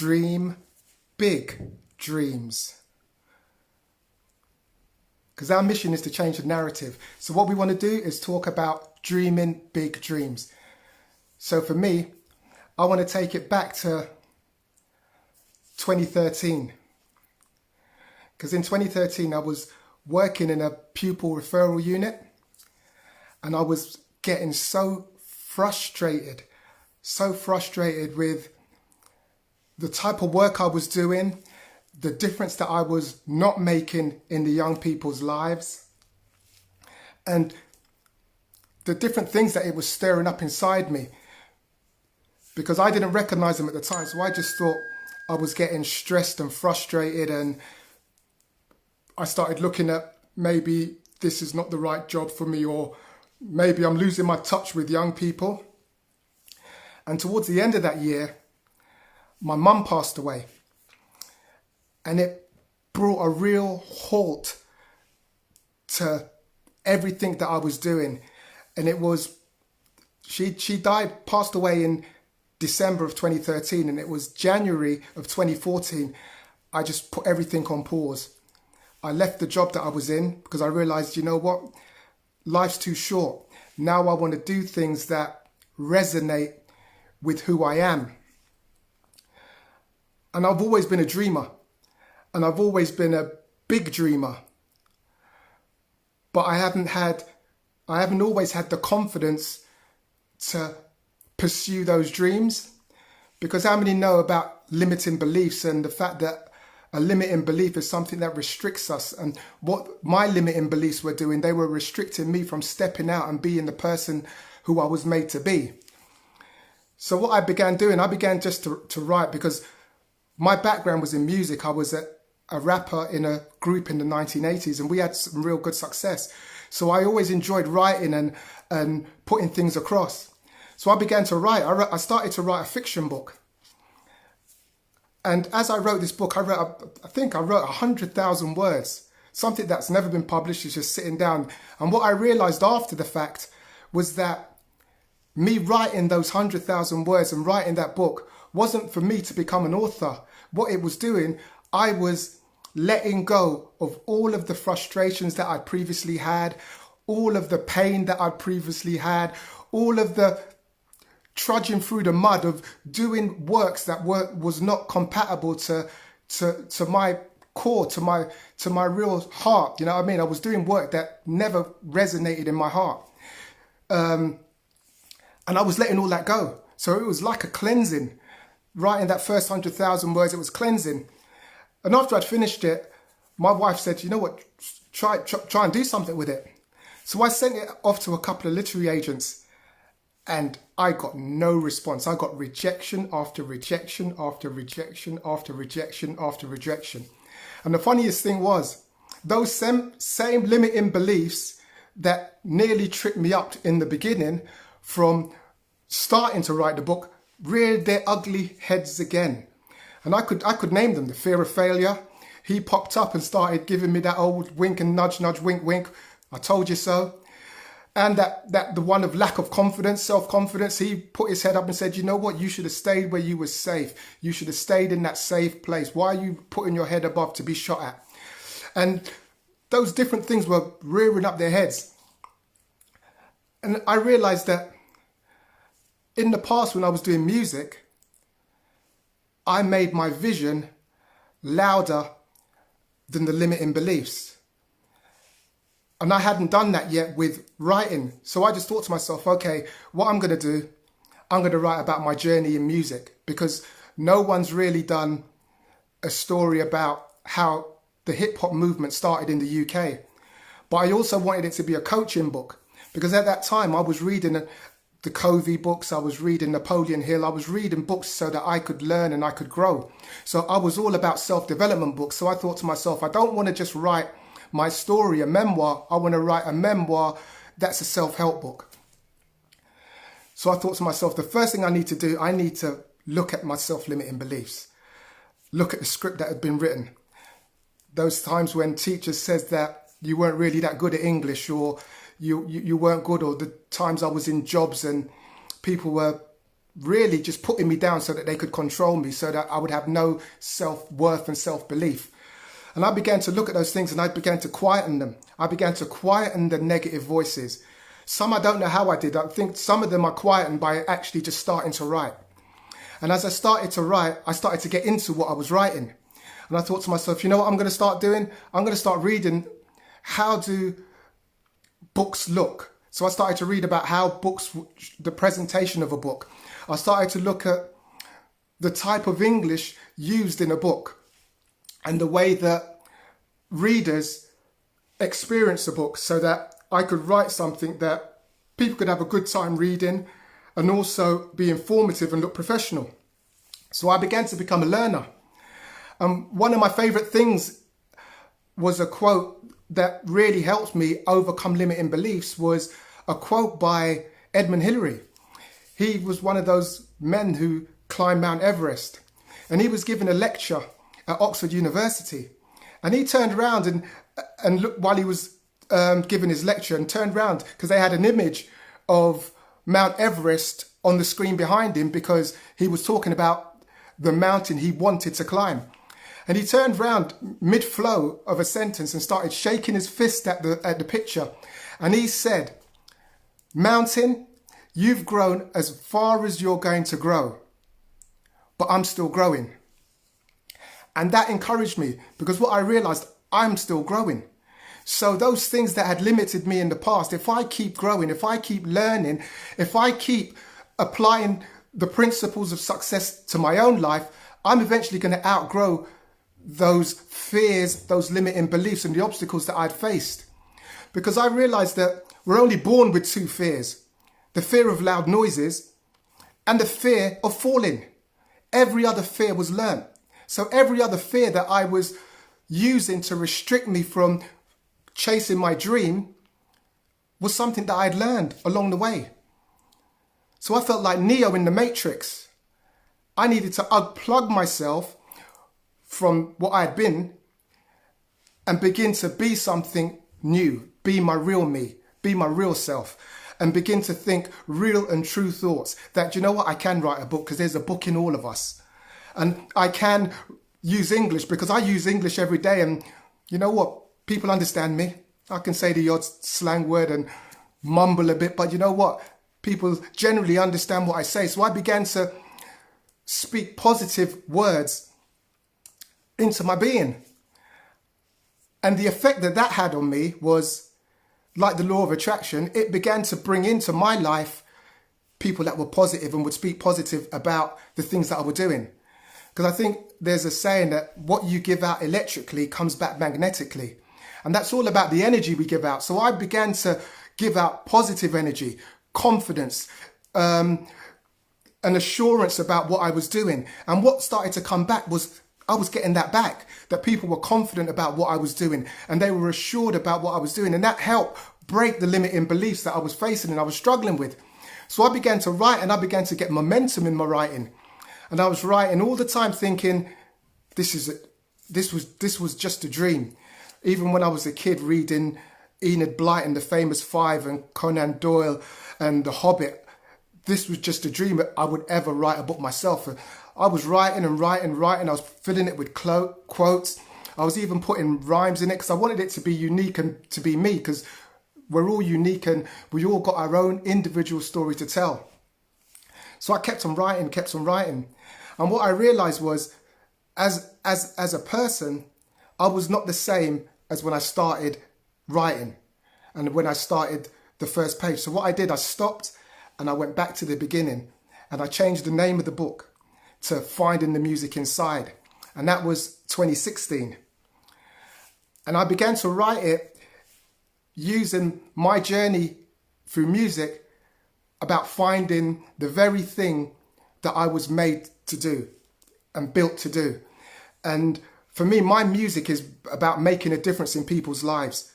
dream big dreams. Because our mission is to change the narrative. So what we want to do is talk about dreaming big dreams. So for me, I want to take it back to 2013. Because in 2013, I was working in a pupil referral unit and I was getting so frustrated with the type of work I was doing, the difference that I was not making in the young people's lives, and the different things that it was stirring up inside me, because I didn't recognize them at the time. So I just thought I was getting stressed and frustrated, and I started looking at maybe this is not the right job for me, or maybe I'm losing my touch with young people. And towards the end of that year, my mum passed away. And it brought a real halt to everything that I was doing. And it was, she passed away in December of 2013. And it was January of 2014, I just put everything on pause. I left the job that I was in because I realized, you know what? Life's too short. Now I want to do things that resonate with who I am. And I've always been a dreamer. And I've always been a big dreamer. But I haven't always had the confidence to pursue those dreams. Because how many know about limiting beliefs and the fact that a limiting belief is something that restricts us? And what my limiting beliefs were doing, they were restricting me from stepping out and being the person who I was made to be. So what I began doing, I began just to write, because my background was in music. I was a rapper in a group in the 1980s, and we had some real good success. So I always enjoyed writing and putting things across. So I began to write. I started to write a fiction book. And as I wrote this book, I think I wrote 100,000 words, something that's never been published. Is just sitting down. And what I realized after the fact was that me writing those 100,000 words and writing that book wasn't for me to become an author. What it was doing, I was letting go of all of the frustrations that I'd previously had, all of the pain that I'd previously had, all of the trudging through the mud of doing works that was not compatible to my core, to my real heart. You know what I mean? I was doing work that never resonated in my heart. And I was letting all that go. So it was like a cleansing. Writing that first 100,000 words, it was cleansing. And after I'd finished it, my wife said, you know what, try and do something with it. So I sent it off to a couple of literary agents, and I got no response. I got rejection after rejection after rejection after rejection after rejection. And the funniest thing was, those same limiting beliefs that nearly tripped me up in the beginning from starting to write the book reared their ugly heads again. And I could name them. The fear of failure. He popped up and started giving me that old wink and nudge, nudge, wink, wink. I told you so. And that the one of lack of confidence, self-confidence, he put his head up and said, you know what, you should have stayed where you were safe. You should have stayed in that safe place. Why are you putting your head above to be shot at? And those different things were rearing up their heads. And I realized that in the past, when I was doing music, I made my vision louder than the limiting beliefs. And I hadn't done that yet with writing. So I just thought to myself, okay, what I'm going to do, I'm going to write about my journey in music, because no one's really done a story about how the hip hop movement started in the UK. But I also wanted it to be a coaching book, because at that time I was reading the Covey books, I was reading Napoleon Hill, I was reading books so that I could learn and I could grow. So I was all about self-development books. So I thought to myself, I don't want to just write my story, a memoir. I want to write a memoir that's a self-help book. So I thought to myself, the first thing I need to do, I need to look at my self-limiting beliefs. Look at the script that had been written. Those times when teachers says that you weren't really that good at English, or you weren't good, or the times I was in jobs and people were really just putting me down so that they could control me, so that I would have no self-worth and self-belief. And I began to look at those things and I began to quieten them. I began to quieten the negative voices. Some I don't know how I did. I think some of them are quietened by actually just starting to write. And as I started to write, I started to get into what I was writing. And I thought to myself, you know what I'm going to start doing? I'm going to start reading, how do books look? So I started to read about how books, the presentation of a book. I started to look at the type of English used in a book and the way that readers experience a book, so that I could write something that people could have a good time reading and also be informative and look professional. So I began to become a learner. One of my favorite things was a quote that really helped me overcome limiting beliefs, was a quote by Edmund Hillary. He was one of those men who climbed Mount Everest, and he was given a lecture at Oxford University. And he turned around and looked while he was giving his lecture, and turned around because they had an image of Mount Everest on the screen behind him, because he was talking about the mountain he wanted to climb. And he turned around mid-flow of a sentence and started shaking his fist at the picture. And he said, "Mountain, you've grown as far as you're going to grow, but I'm still growing." And that encouraged me, because what I realized, I'm still growing. So those things that had limited me in the past, if I keep growing, if I keep learning, if I keep applying the principles of success to my own life, I'm eventually going to outgrow those fears, those limiting beliefs and the obstacles that I'd faced. Because I realized that we're only born with two fears: the fear of loud noises and the fear of falling. Every other fear was learnt. So every other fear that I was using to restrict me from chasing my dream was something that I'd learned along the way. So I felt like Neo in the Matrix. I needed to unplug myself from what I had been and begin to be something new, be my real me, be my real self, and begin to think real and true thoughts. That, you know what, I can write a book because there's a book in all of us. And I can use English because I use English every day. And you know what? People understand me. I can say the odd slang word and mumble a bit, but you know what? People generally understand what I say. So I began to speak positive words into my being. And the effect that that had on me was, like the law of attraction, it began to bring into my life people that were positive and would speak positive about the things that I was doing. Because I think there's a saying that what you give out electrically comes back magnetically. And that's all about the energy we give out. So I began to give out positive energy, confidence, an assurance about what I was doing. And what started to come back was I was getting that back, that people were confident about what I was doing and they were assured about what I was doing. And that helped break the limiting beliefs that I was facing and I was struggling with. So I began to write and I began to get momentum in my writing. And I was writing all the time thinking, this was just a dream. Even when I was a kid reading Enid Blyton, The Famous Five, and Conan Doyle and The Hobbit, this was just a dream that I would ever write a book myself. I was writing and writing. I was filling it with quotes. I was even putting rhymes in it because I wanted it to be unique and to be me, because we're all unique and we all got our own individual story to tell. So I kept on writing. And what I realized was, as a person, I was not the same as when I started writing and when I started the first page. So what I did, I stopped and I went back to the beginning and I changed the name of the book to Finding the Music Inside. And that was 2016. And I began to write it using my journey through music about finding the very thing that I was made to do and built to do. And for me, my music is about making a difference in people's lives.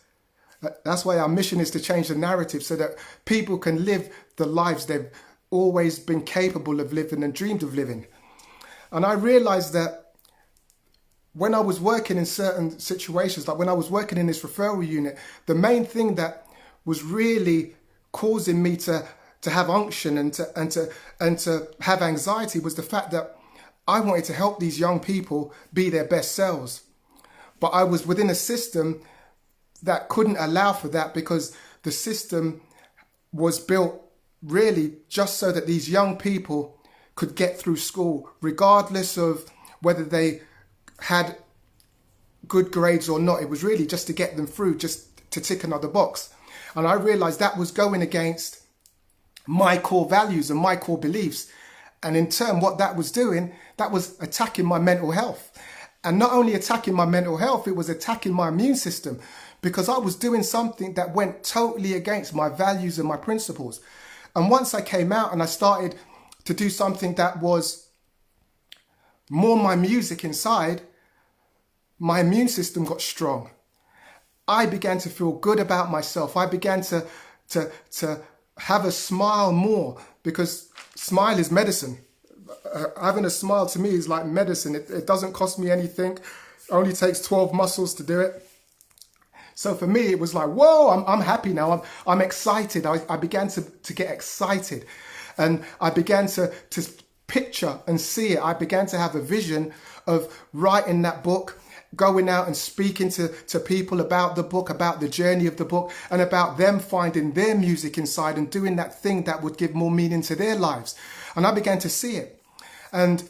That's why our mission is to change the narrative so that people can live the lives they've always been capable of living and dreamed of living. And I realized that when I was working in certain situations, like when I was working in this referral unit, the main thing that was really causing me to to have unction and to have anxiety was the fact that I wanted to help these young people be their best selves. But I was within a system that couldn't allow for that, because the system was built really just so that these young people could get through school, regardless of whether they had good grades or not. It was really just to get them through, just to tick another box. And I realized that was going against my core values and my core beliefs. And in turn, what that was doing, that was attacking my mental health. And not only attacking my mental health, it was attacking my immune system, because I was doing something that went totally against my values and my principles. And once I came out and I started to do something that was more my music inside, my immune system got strong. I began to feel good about myself. I began to have a smile more, because smile is medicine. Having a smile to me is like medicine. It doesn't cost me anything. It only takes 12 muscles to do it. So for me, it was like, whoa, I'm happy now. I'm excited. I began to get excited, and I began to picture and see it. I began to have a vision of writing that book, going out and speaking to people about the book, about the journey of the book, and about them finding their music inside and doing that thing that would give more meaning to their lives. And I began to see it. And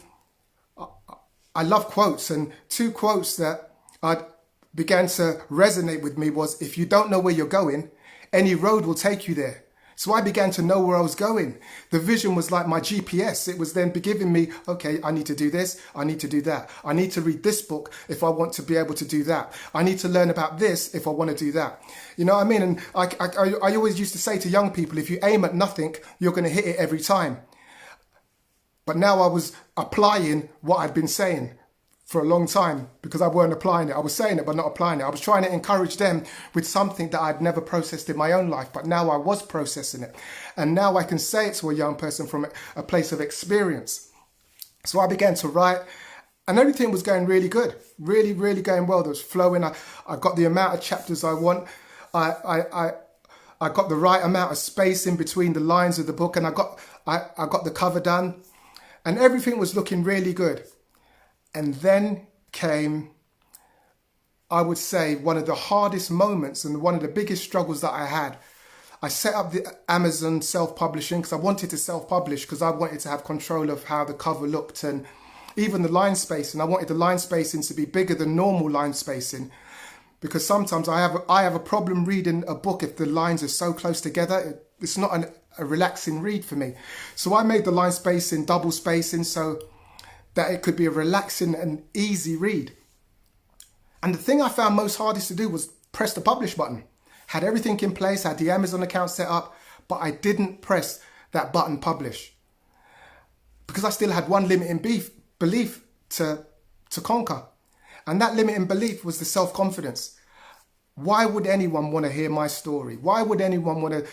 I love quotes, and two quotes that I began to resonate with me was, if you don't know where you're going, any road will take you there. So I began to know where I was going. The vision was like my GPS. It was then giving me, okay, I need to do this. I need to do that. I need to read this book if I want to be able to do that. I need to learn about this if I want to do that. You know what I mean? And I always used to say to young people, if you aim at nothing, you're going to hit it every time. But now I was applying what I'd been saying for a long time, because I weren't applying it. I was saying it, but not applying it. I was trying to encourage them with something that I'd never processed in my own life, but now I was processing it. And now I can say it to a young person from a place of experience. So I began to write, and everything was going really good, really, really going well. There was flowing. I got the amount of chapters I want. I got the right amount of space in between the lines of the book, and I got the cover done, and everything was looking really good. And then came, I would say, one of the hardest moments and one of the biggest struggles that I had. I set up the Amazon self-publishing because I wanted to self-publish, because I wanted to have control of how the cover looked and even the line spacing. I wanted the line spacing to be bigger than normal line spacing, because sometimes I have a problem reading a book if the lines are so close together. It's not a relaxing read for me. So I made the line spacing double spacing so that it could be a relaxing and easy read. And the thing I found most hardest to do was press the publish button. Had everything in place, had the Amazon account set up, but I didn't press that button publish, because I still had one limiting belief to conquer. And that limiting belief was the self-confidence. Why would anyone want to hear my story? Why would anyone want to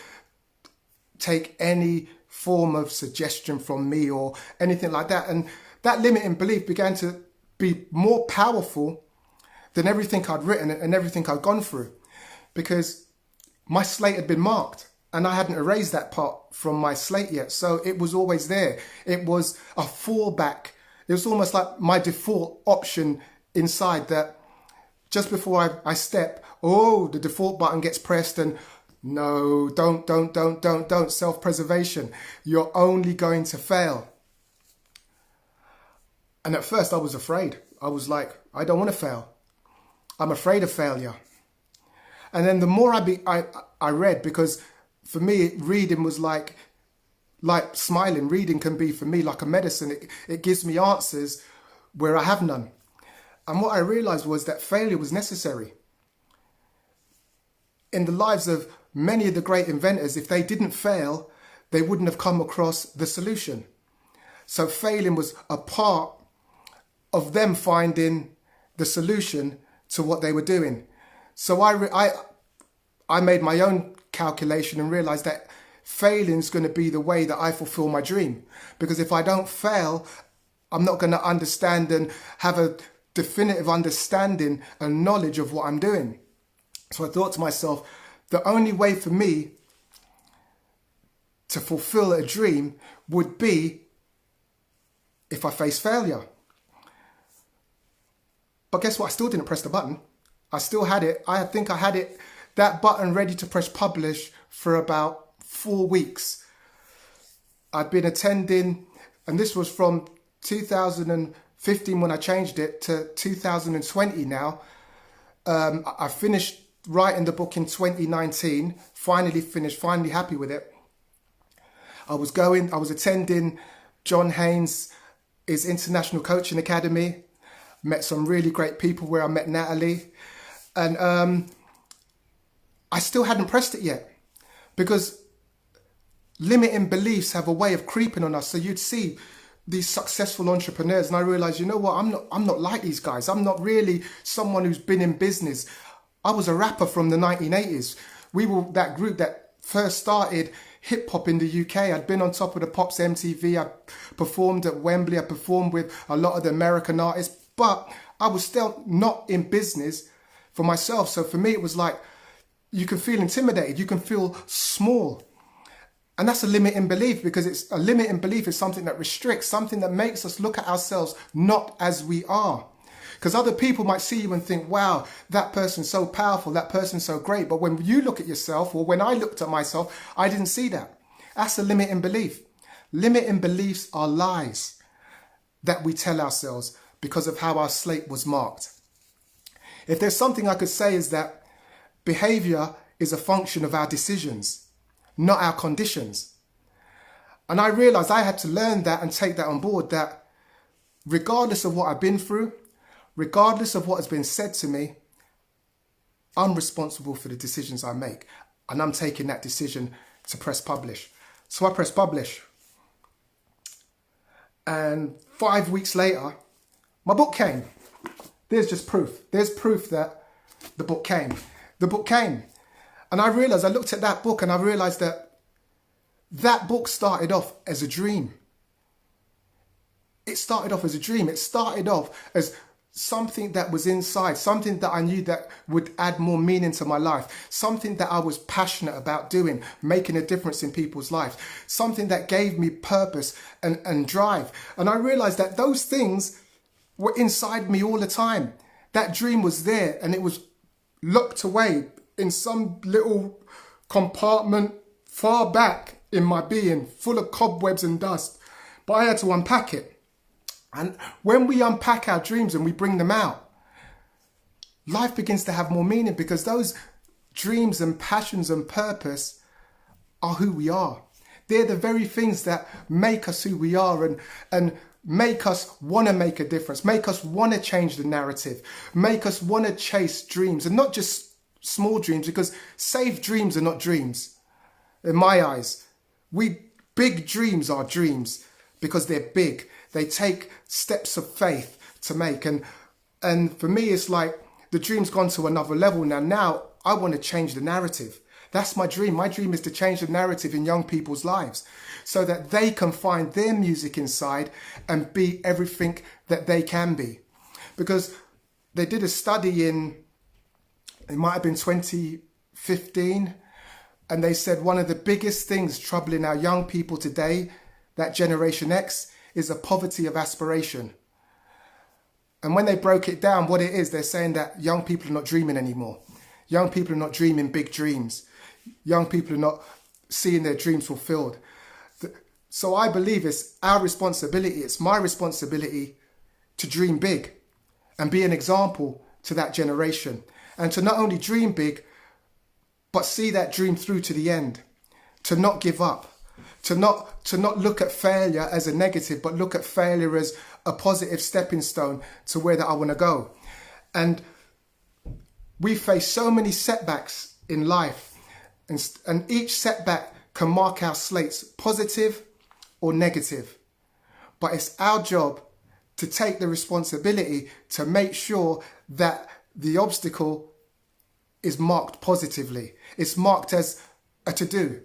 take any form of suggestion from me or anything like that? And that limiting belief began to be more powerful than everything I'd written and everything I'd gone through, because my slate had been marked and I hadn't erased that part from my slate yet. So it was always there. It was a fallback. It was almost like my default option inside, that just before I step, the default button gets pressed, and no, don't, self-preservation. You're only going to fail. And at first I was afraid. I was like, I don't want to fail. I'm afraid of failure. And then the more I read, because for me, reading was like smiling. Reading can be for me like a medicine. It gives me answers where I have none. And what I realized was that failure was necessary. In the lives of many of the great inventors, if they didn't fail, they wouldn't have come across the solution. So failing was a part of them finding the solution to what they were doing. So I made my own calculation and realized that failing is going to be the way that I fulfill my dream. Because if I don't fail, I'm not going to understand and have a definitive understanding and knowledge of what I'm doing. So I thought to myself, the only way for me to fulfill a dream would be if I face failure. But guess what? I still didn't press the button. I still had it. I think I had it, that button ready to press publish for about 4 weeks. I'd been attending, and this was from 2015 when I changed it to 2020 now. I finished writing the book in 2019, finally finished, finally happy with it. I was attending John Haynes' International Coaching Academy, met some really great people where I met Natalie, and I still hadn't pressed it yet, because limiting beliefs have a way of creeping on us. So you'd see these successful entrepreneurs, and I realized, you know what, I'm not like these guys. I'm not really someone who's been in business. I was a rapper from the 1980s. We were that group that first started hip hop in the UK. I'd been on top of the Pops MTV. I performed at Wembley. I performed with a lot of the American artists, but I was still not in business for myself. So for me, it was like, you can feel intimidated. You can feel small. And that's a limiting belief, because it's a limiting belief is something that restricts, something that makes us look at ourselves not as we are. Because other people might see you and think, wow, that person's so powerful, that person's so great. But when you look at yourself, or when I looked at myself, I didn't see that. That's a limiting belief. Limiting beliefs are lies that we tell ourselves because of how our slate was marked. If there's something I could say, is that behavior is a function of our decisions, not our conditions. And I realized I had to learn that and take that on board, that regardless of what I've been through, regardless of what has been said to me, I'm responsible for the decisions I make. And I'm taking that decision to press publish. So I pressed publish. And 5 weeks later, my book came. There's just proof. There's proof that the book came. The book came. And I realized, I looked at that book and I realized that that book started off as a dream. It started off as a dream. It started off as something that was inside, something that I knew that would add more meaning to my life, something that I was passionate about doing, making a difference in people's lives, something that gave me purpose and drive. And I realized that those things were inside me all the time. That dream was there, and it was locked away in some little compartment far back in my being, full of cobwebs and dust. But I had to unpack it. And when we unpack our dreams and we bring them out, life begins to have more meaning, because those dreams and passions and purpose are who we are. They're the very things that make us who we are, and make us want to make a difference, make us want to change the narrative, make us want to chase dreams, and not just small dreams, because safe dreams are not dreams. In my eyes, big dreams are dreams because they're big. They take steps of faith to make. And for me, it's like the dream's gone to another level now. Now I want to change the narrative. That's my dream. My dream is to change the narrative in young people's lives so that they can find their music inside and be everything that they can be. Because they did a study it might have been 2015, and they said one of the biggest things troubling our young people today, that Generation X, is a poverty of aspiration. And when they broke it down, what it is, they're saying that young people are not dreaming anymore. Young people are not dreaming big dreams. Young people are not seeing their dreams fulfilled. So I believe it's our responsibility, it's my responsibility to dream big and be an example to that generation. And to not only dream big, but see that dream through to the end. To not give up. To not look at failure as a negative, but look at failure as a positive stepping stone to where that I want to go. And we face so many setbacks in life, and each setback can mark our slates, positive or negative. But it's our job to take the responsibility to make sure that the obstacle is marked positively. It's marked as a to-do.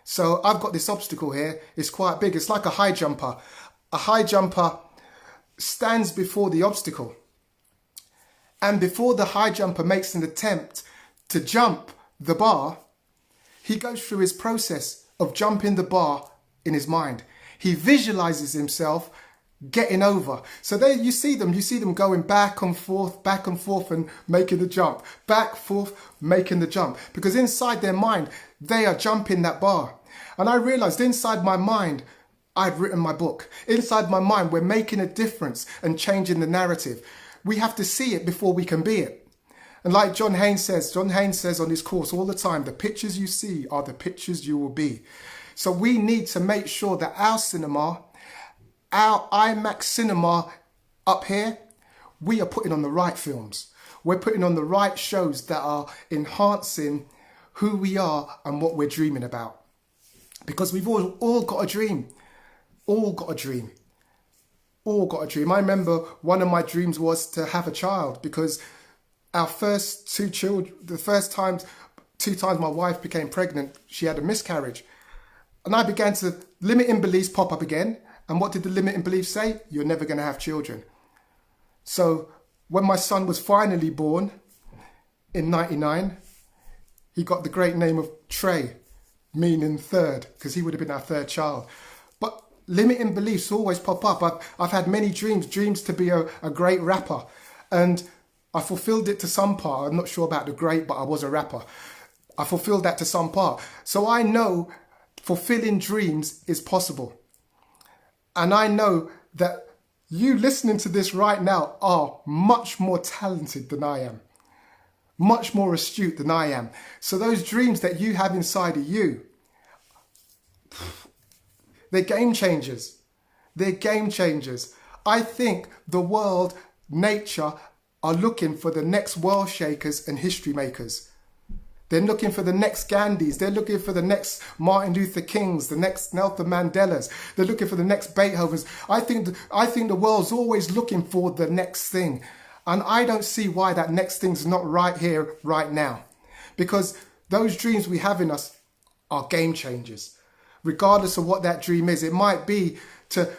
So I've got this obstacle here. It's quite big. It's like a high jumper. A high jumper stands before the obstacle. And before the high jumper makes an attempt to jump the bar, he goes through his process of jumping the bar in his mind. He visualizes himself getting over. So there you see them going back and forth and making the jump, back, forth, making the jump. Because inside their mind, they are jumping that bar. And I realized inside my mind, I'd written my book. Inside my mind, we're making a difference and changing the narrative. We have to see it before we can be it. And like John Haynes says on his course all the time, the pictures you see are the pictures you will be. So we need to make sure that our cinema, our IMAX cinema up here, we are putting on the right films. We're putting on the right shows that are enhancing who we are and what we're dreaming about. Because we've all got a dream. All got a dream. All got a dream. I remember one of my dreams was to have a child, because our first two children, two times my wife became pregnant, she had a miscarriage. And I began to, limiting beliefs pop up again. And what did the limiting beliefs say? You're never going to have children. So when my son was finally born in 99, he got the great name of Trey, meaning third, because he would have been our third child. But limiting beliefs always pop up. I've had many dreams to be a great rapper. And I fulfilled it to some part. I'm not sure about the great, but I was a rapper. I fulfilled that to some part. So I know fulfilling dreams is possible. And I know that you listening to this right now are much more talented than I am. Much more astute than I am. So those dreams that you have inside of you, they're game changers. They're game changers. I think the world, nature, are looking for the next world shakers and history makers. They're looking for the next Gandhis. They're looking for the next Martin Luther Kings, the next Nelson Mandelas. They're looking for the next Beethovens. I think the world's always looking for the next thing. And I don't see why that next thing's not right here, right now. Because those dreams we have in us are game changers. Regardless of what that dream is, it might be to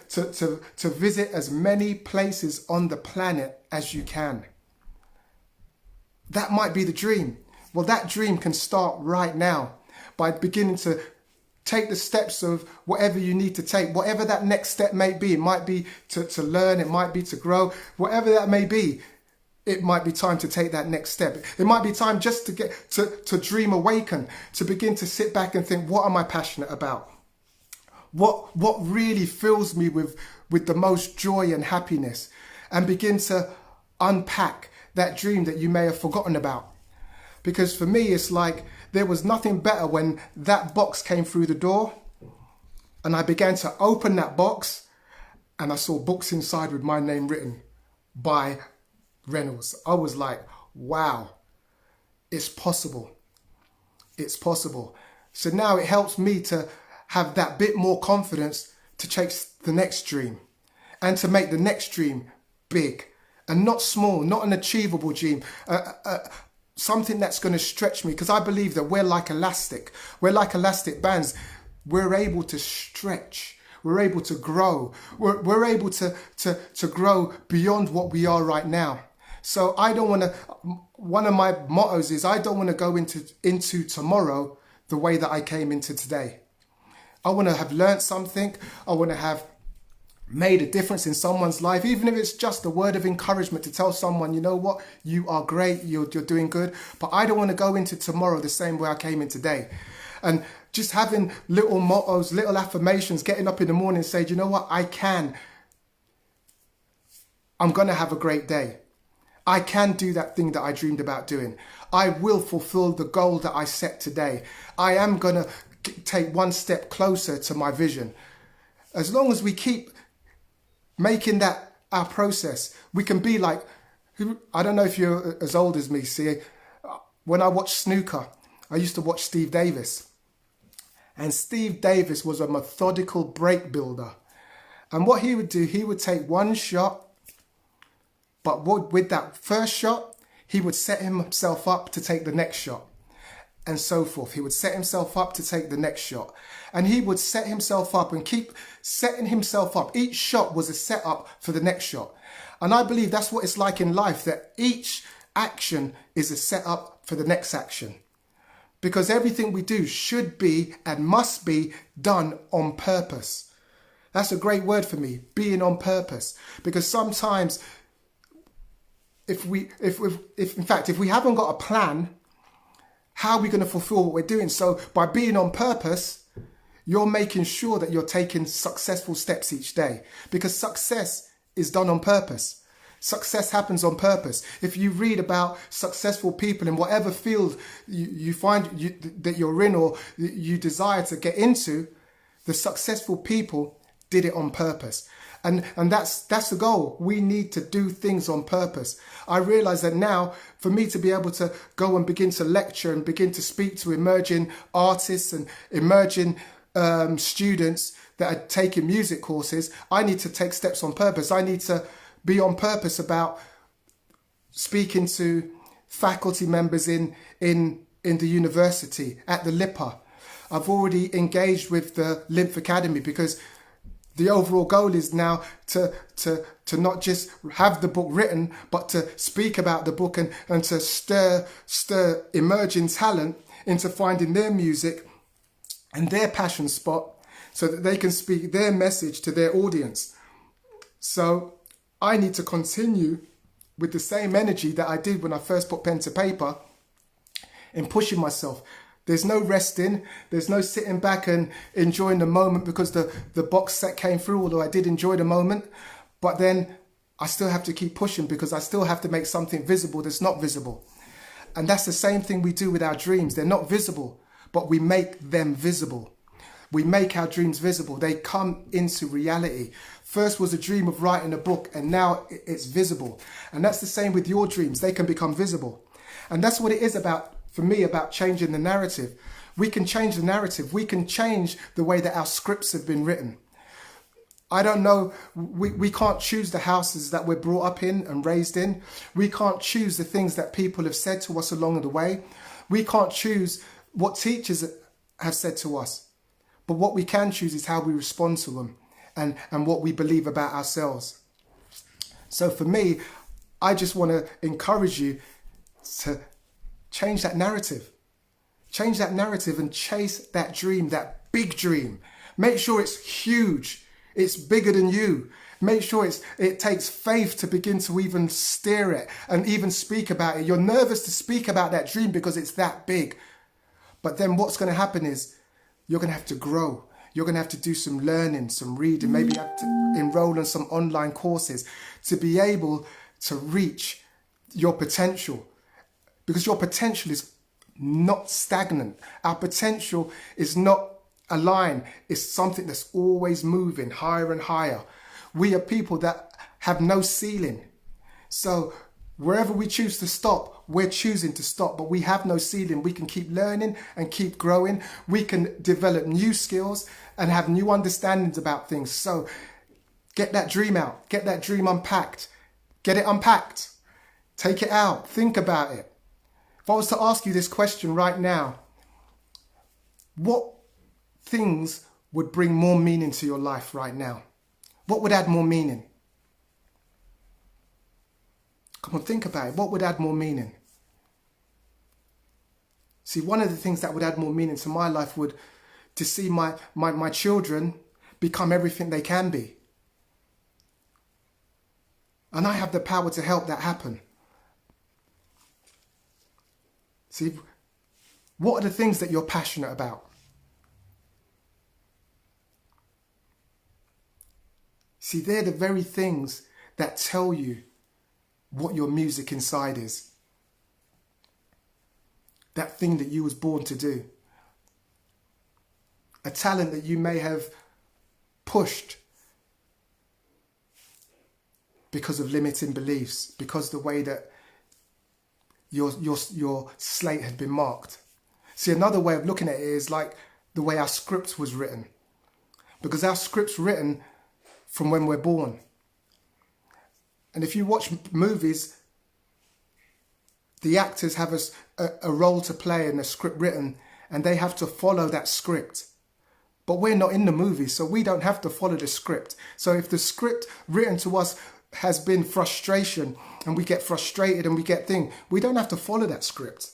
visit as many places on the planet as you can. That might be the dream. Well, that dream can start right now by beginning to take the steps of whatever you need to take, whatever that next step may be. It might be to learn, it might be to grow, whatever that may be. It might be time to take that next step. It might be time just to get to dream awaken, to begin to sit back and think, what am I passionate about? What really fills me with the most joy and happiness? And begin to unpack that dream that you may have forgotten about. Because for me, it's like there was nothing better when that box came through the door and I began to open that box and I saw books inside with my name written by Reynolds. I was like, wow, it's possible. It's possible. So now it helps me to have that bit more confidence to chase the next dream and to make the next dream big and not small, not an achievable dream. Something that's going to stretch me, because I believe that we're like elastic. We're like elastic bands. We're able to stretch. We're able to grow. We're able to grow beyond what we are right now. So I don't want to, one of my mottos is I don't want to go into tomorrow the way that I came into today. I want to have learned something. I want to have made a difference in someone's life, even if it's just a word of encouragement to tell someone, you know what, you are great, you're doing good. But I don't want to go into tomorrow the same way I came in today. And just having little mottos, little affirmations, getting up in the morning and saying, you know what, I'm going to have a great day. I can do that thing that I dreamed about doing. I will fulfill the goal that I set today. I am going to take one step closer to my vision. As long as we keep making that our process, we can be like, I don't know if you're as old as me, see, when I watched snooker, I used to watch Steve Davis. And Steve Davis was a methodical break builder. And what he would do, he would take one shot, but with that first shot, he would set himself up to take the next shot. And so forth. He would set himself up to take the next shot. And he would set himself up and keep setting himself up. Each shot was a setup for the next shot. And I believe that's what it's like in life, that each action is a setup for the next action. Because everything we do should be and must be done on purpose. That's a great word for me, being on purpose. Because sometimes if we haven't got a plan, how are we going to fulfill what we're doing? So by being on purpose, you're making sure that you're taking successful steps each day, because success is done on purpose. Success happens on purpose. If you read about successful people in whatever field you find that you're in or you desire to get into, the successful people did it on purpose. And that's the goal. We need to do things on purpose. I realize that now, for me to be able to go and begin to lecture and begin to speak to emerging artists and emerging students that are taking music courses, I need to take steps on purpose. I need to be on purpose about speaking to faculty members in the university, at the LIPA. I've already engaged with the LIMF Academy, because the overall goal is now to not just have the book written, but to speak about the book and to stir emerging talent into finding their music and their passion spot, so that they can speak their message to their audience. So I need to continue with the same energy that I did when I first put pen to paper in pushing myself. There's no resting. There's no sitting back and enjoying the moment because the box set came through, although I did enjoy the moment. But then I still have to keep pushing, because I still have to make something visible that's not visible. And that's the same thing we do with our dreams. They're not visible, but we make them visible. We make our dreams visible. They come into reality. First was a dream of writing a book, and now it's visible. And that's the same with your dreams. They can become visible. And that's what it is about, for me, about changing the narrative. We can change the narrative. We can change the way that our scripts have been written. I don't know, we can't choose the houses that we're brought up in and raised in. We can't choose the things that people have said to us along the way. We can't choose what teachers have said to us. But what we can choose is how we respond to them and what we believe about ourselves. So for me, I just want to encourage you to change that narrative. Change that narrative and chase that dream, that big dream. Make sure it's huge. It's bigger than you. Make sure it takes faith to begin to even steer it and even speak about it. You're nervous to speak about that dream because it's that big. But then what's going to happen is you're going to have to grow. You're going to have to do some learning, some reading, maybe have to enroll in some online courses to be able to reach your potential. Because your potential is not stagnant. Our potential is not a line. It's something that's always moving higher and higher. We are people that have no ceiling. So wherever we choose to stop, we're choosing to stop, but we have no ceiling. We can keep learning and keep growing. We can develop new skills and have new understandings about things. So get that dream out, get that dream unpacked, get it unpacked, take it out, think about it. If I was to ask you this question right now, what things would bring more meaning to your life right now? What would add more meaning? Come on, think about it. What would add more meaning? See, one of the things that would add more meaning to my life would to see my children become everything they can be. And I have the power to help that happen. See, what are the things that you're passionate about? See, they're the very things that tell you what your music inside is. That thing that you was born to do. A talent that you may have pushed because of limiting beliefs, because the way that your slate had been marked. See, another way of looking at it is like the way our script was written. Because our script's written from when we're born. And if you watch movies, the actors have a role to play and a script written, and they have to follow that script. But we're not in the movie, so we don't have to follow the script. So if the script written to us has been frustration, and we get frustrated and we get things, we don't have to follow that script.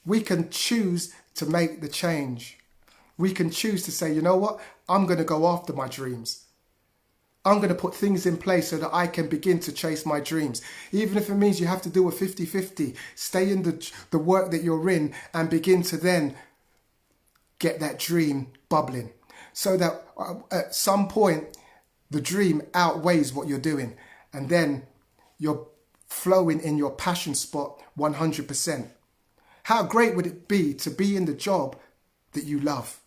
we can choose to make the change. We can choose to say, you know what? I'm going to go after my dreams. I'm going to put things in place so that I can begin to chase my dreams. Even if it means you have to do a 50-50, stay in the work that you're in and begin to then get that dream bubbling. So that at some point, the dream outweighs what you're doing. And then you're flowing in your passion spot 100%. How great would it be to be in the job that you love,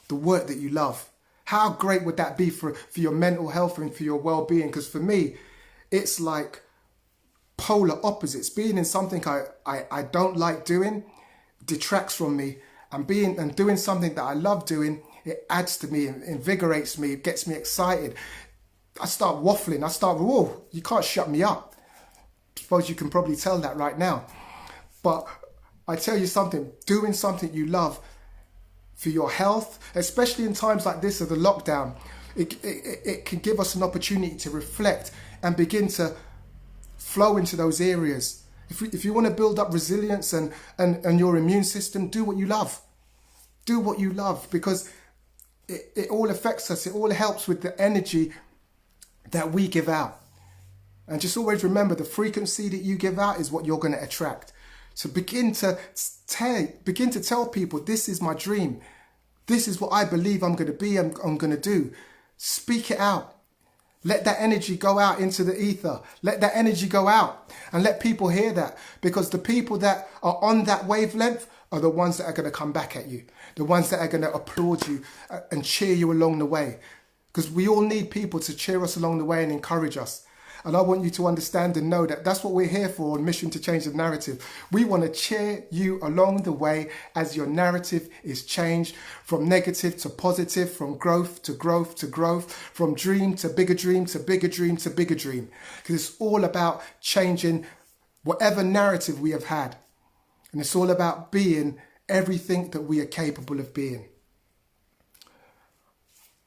the work that you love? How great would that be for your mental health and for your well-being? Because for me, it's like polar opposites. Being in something I don't like doing detracts from me, and doing something that I love doing, it adds to me, it invigorates me, it gets me excited. I start waffling. Whoa, you can't shut me up. I suppose you can probably tell that right now. But I tell you something, doing something you love for your health, especially in times like this of the lockdown, it can give us an opportunity to reflect and begin to flow into those areas. If you want to build up resilience and your immune system, do what you love. Do what you love, because it all affects us. It all helps with the energy that we give out. And just always remember, the frequency that you give out is what you're going to attract. So begin to tell people, this is my dream. This is what I believe I'm going to be, I'm going to do. Speak it out. Let that energy go out into the ether. Let that energy go out and let people hear that, because the people that are on that wavelength are the ones that are going to come back at you. The ones that are going to applaud you and cheer you along the way. Because we all need people to cheer us along the way and encourage us. And I want you to understand and know that that's what we're here for on Mission to Change the Narrative. We want to cheer you along the way as your narrative is changed from negative to positive, from growth to growth to growth, from dream to bigger dream to bigger dream to bigger dream. Because it's all about changing whatever narrative we have had. And it's all about being everything that we are capable of being.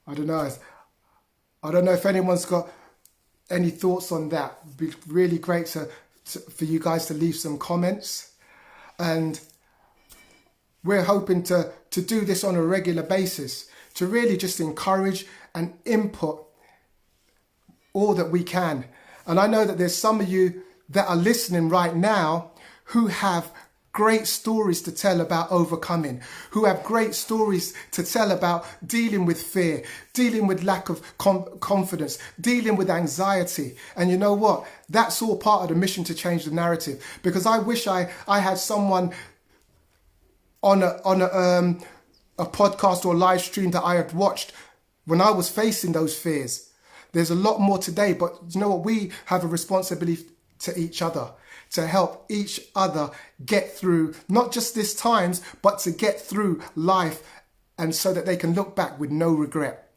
I don't know if anyone's got any thoughts on that. It'd be really great for you guys to leave some comments. And we're hoping to do this on a regular basis, to really just encourage and input all that we can. And I know that there's some of you that are listening right now who have great stories to tell about overcoming, who have great stories to tell about dealing with fear, dealing with lack of confidence, dealing with anxiety. And you know what? That's all part of the mission to change the narrative. Because I wish I had someone on a podcast or live stream that I had watched when I was facing those fears. There's a lot more today, but you know what? We have a responsibility to each other, to help each other get through not just this times, but to get through life, and so that they can look back with no regret.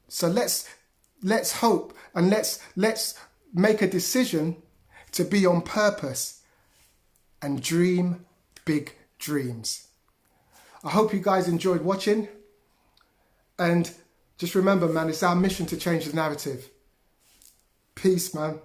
So let's hope, and let's make a decision to be on purpose and dream big dreams. I hope you guys enjoyed watching, and just remember, man, it's our mission to change the narrative. Peace, man.